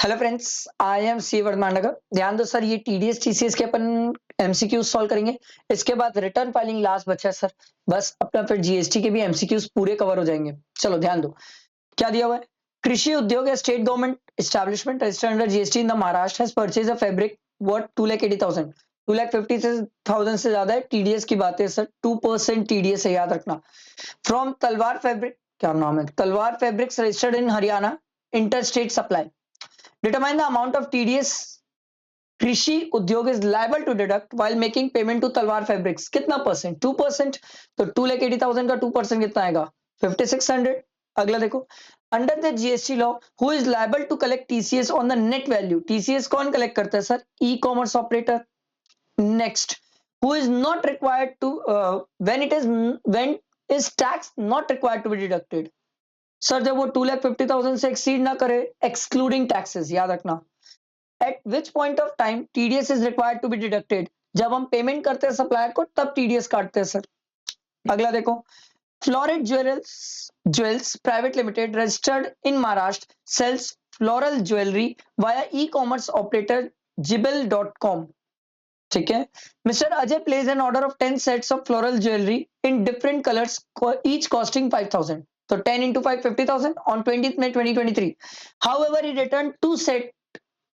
Hello friends, I am सी वर्धमानगर। ध्यान दो सर, ये टीडीएस टीसीएस के अपन एमसीक्यूज सॉल्व करेंगे। इसके बाद रिटर्न फाइलिंग लास्ट बचा है सर। बस अपना फिर जीएसटी के भी एमसीक्यूज पूरे कवर हो जाएंगे। चलो ध्यान दो, क्या दिया हुआ है। कृषि उद्योग या state government establishment registered under GST in the Maharashtra has purchase a fabric worth 2,80,000। 2,50,000 से ज्यादा है। टीडीएस की बात है सर, 2% टीडीएस है, याद रखना। फ्रॉम तलवार फैब्रिक, क्या नाम है, तलवार fabrics registered in Haryana, inter state supply. Determine the amount of TDS कृषि उद्योग is liable to deduct while making payment to तलवार फैब्रिक्स। कितना परसेंट? 2%। तो 2,80,000 का 2% कितना आएगा? 5,600। अगला देखो, under the GST law who is liable to collect TCS on the net value. TCS कौन कलेक्ट करता है sir? E commerce operator. Next, who is not required to when is tax not required to be deducted. Sir जब वो 2,50,000 से exceed ना करे, excluding taxes, याद रखना। At which point of time TDS is required to be deducted. जब हम payment करते हैं सप्लायर को, तब टीडीएस काटते हैं सर। अगला देखो, Florid jewels private limited registered in Maharashtra sells floral jewellery via e commerce operator जिबल.com। ठीक है। Mister Ajay places an order of 10 sets of floral jewellery in different colours, each costing 5,000। तो 10 into 5 50,000 on 20th May 2023. However, he returned 2 set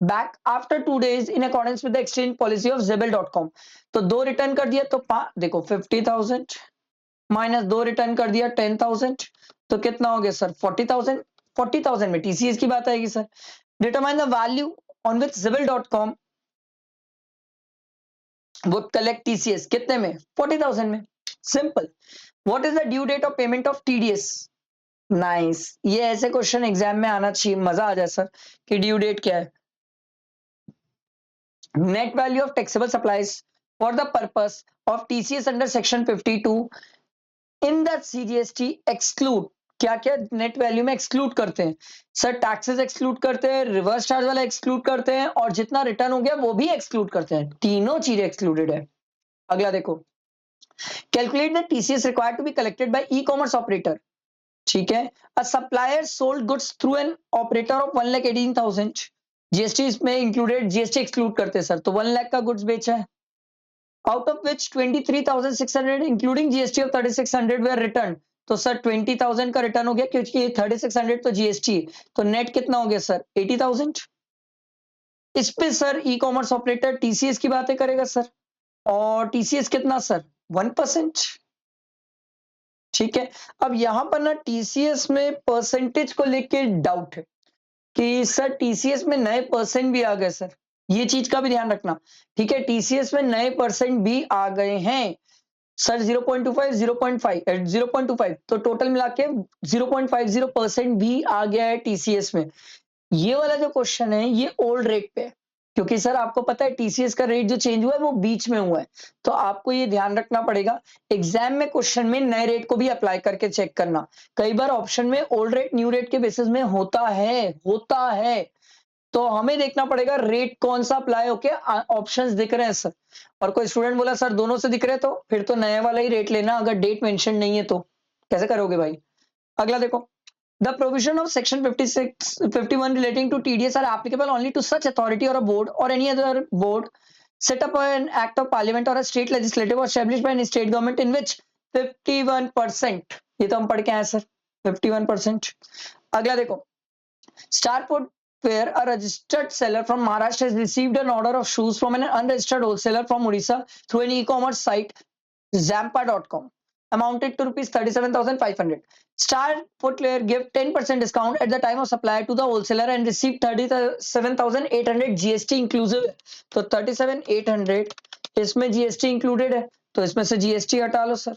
back after 2 days in accordance with the exchange policy of Zebel.com. तो दो return कर दिया तो देखो 50,000 minus दो return कर दिया 10,000, तो कितना हो गया सर? 40,000। 40,000 में टीसीएस की बात आएगी sir. Determine the value on which Zebel.com would collect TCS। कितने में? 40,000 में। Simple. What is the due date of payment of TDS? Nice, ये ऐसे क्वेश्चन एग्जाम में आना चाहिए, मजा आ जाए सर कि ड्यू डेट क्या है। Net value of taxable supplies for the purpose of TCS under section 52 in the CGST exclude. क्या क्या नेट वैल्यू में एक्सक्लूड करते हैं सर? टैक्सेस एक्सक्लूड करते हैं, रिवर्स चार्ज वाला एक्सक्लूड करते हैं, और जितना रिटर्न हो गया वो भी एक्सक्लूड करते हैं। तीनों चीजें एक्सक्लूडेड है। अगला देखो, calculate the TCS required to be collected by e commerce operator. ठीक है। A supplier sold goods through an operator of 1,18,000। GST इसमें इंक्लूडेड, जीएसटी एक्सक्लूड करते हैं सर, तो 1 लाख का गुड्स बेचा है। Out of which 23,600 including GST of 3,600 were return. तो सर 20,000 का रिटर्न हो गया, क्योंकि 3,600 तो जीएसटी है। तो नेट कितना हो गया सर? 80,000। इस पे sir e commerce operator TCS की बातें करेगा सर, और टीसीएस कितना सर? 1%। ठीक है। अब यहां पर ना टीसीएस में परसेंटेज को लेके डाउट है कि सर टीसीएस में नए परसेंट भी आ गए सर, ये चीज का भी ध्यान रखना। ठीक है, टीसीएस में नए परसेंट भी आ गए हैं सर। 0.25 0.25 तो टोटल मिला के 0.50% भी आ गया है टीसीएस में। ये वाला जो क्वेश्चन है ये ओल्ड रेट पे है, क्योंकि सर आपको पता है टीसीएस का रेट जो चेंज हुआ है वो बीच में हुआ है। तो आपको ये ध्यान रखना पड़ेगा, एग्जाम में क्वेश्चन में नए रेट को भी अप्लाई करके चेक करना। कई बार ऑप्शन में ओल्ड रेट न्यू रेट के बेसिस में होता है। तो हमें देखना पड़ेगा रेट कौन सा अप्लाई होके ऑप्शंस दिख रहे हैं सर। और कोई स्टूडेंट बोला सर दोनों से दिख रहे हैं, तो फिर तो नए वाला ही रेट लेना, अगर डेट मेंशन नहीं है तो कैसे करोगे भाई। अगला देखो, the provision of section 56 51 relating to TDS are applicable only to such authority or a board or any other board set up by an act of parliament or a state legislative or established by a state government in which 51%, ये तो हम पढ़ के आए sir 51%। अगला देखो, Star Footwear, a registered seller from Maharashtra, has received an order of shoes from an unregistered wholesaler from Odisha through an e-commerce site, Zampa.com, amounted to rupees 37,500. Star Footwear gave 10% discount at the time of supply to the wholesaler and received 37,800 GST inclusive. तो 37,800 इसमें GST included है, तो इसमें से GST हटा लो sir.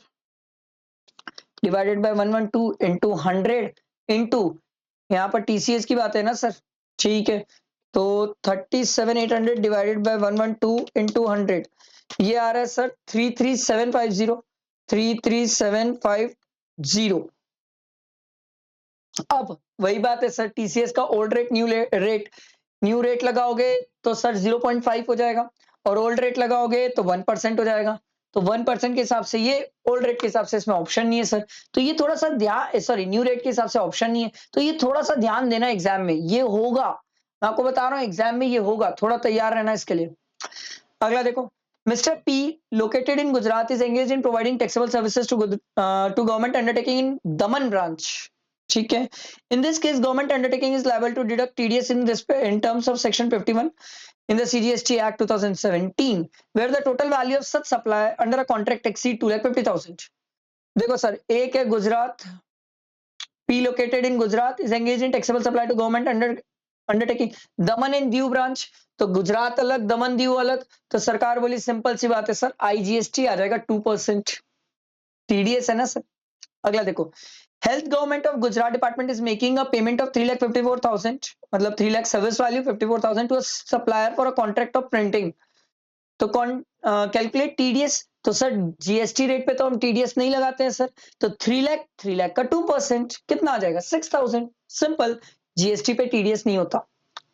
Divided by 112 into 100 into, यहाँ पर टीसीएस की बात है ना सर। ठीक है, तो 37,800 डिवाइडेड बाय 112 इंटू 100, ये आ रहा है सर 33,750। 33,750। अब वही बात है सर, टीसीएस का ओल्ड रेट न्यू रेट लगाओगे तो सर 0.5 हो जाएगा, और ओल्ड रेट लगाओगे तो 1% हो जाएगा। तो 1% के हिसाब से ये ओल्ड रेट के हिसाब से इसमें ऑप्शन नहीं है सर। तो ये थोड़ा सा ध्यान, सॉरी न्यू रेट के हिसाब से ऑप्शन नहीं है, तो ये थोड़ा सा ध्यान देना एग्जाम में, ये होगा। मैं आपको बता रहा हूँ एग्जाम में ये होगा, थोड़ा तैयार रहना इसके लिए। अगला देखो, mister P located in Gujarat is engage in providing taxable services to government undertaking in Daman branch. ठीक है, in this case government undertaking is liable to deduct TDS in terms of section 51 in the CGST Act 2017, where the total value of such supply under a contract exceed 2,50,000. देखो sir, एक है Gujarat, P located in Gujarat is engaged in taxable supply to government undertaking Daman and Diu branch. तो गुजरात अलग, दमन दीव अलग, तो सरकार बोली simple सी बात है सर, आईजीएसटी आ जाएगा 2%, टीडीएस है ना सर। अगला देखो, health government of Gujarat department is making a payment of 3,54,000, मतलब 3 lakh service value 54,000 to a supplier for a contract of printing. तो कौन कैलकुलेट टीडीएस, तो सर जीएसटी रेट पे तो हम टीडीएस नहीं लगाते हैं सर, तो 3 लाख का 2% कितना आ जाएगा 6,000। सिंपल, जीएसटी पे टीडीएस नहीं होता।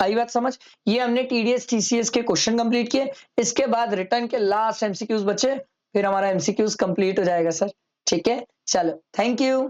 आई बात समझ? ये हमने टीडीएस टीसीएस के क्वेश्चन कंप्लीट किए, इसके बाद रिटर्न के लास्ट एमसीक्यूज बचे, फिर हमारा एमसीक्यूज कंप्लीट हो जाएगा सर। ठीक है, चलो थैंक यू।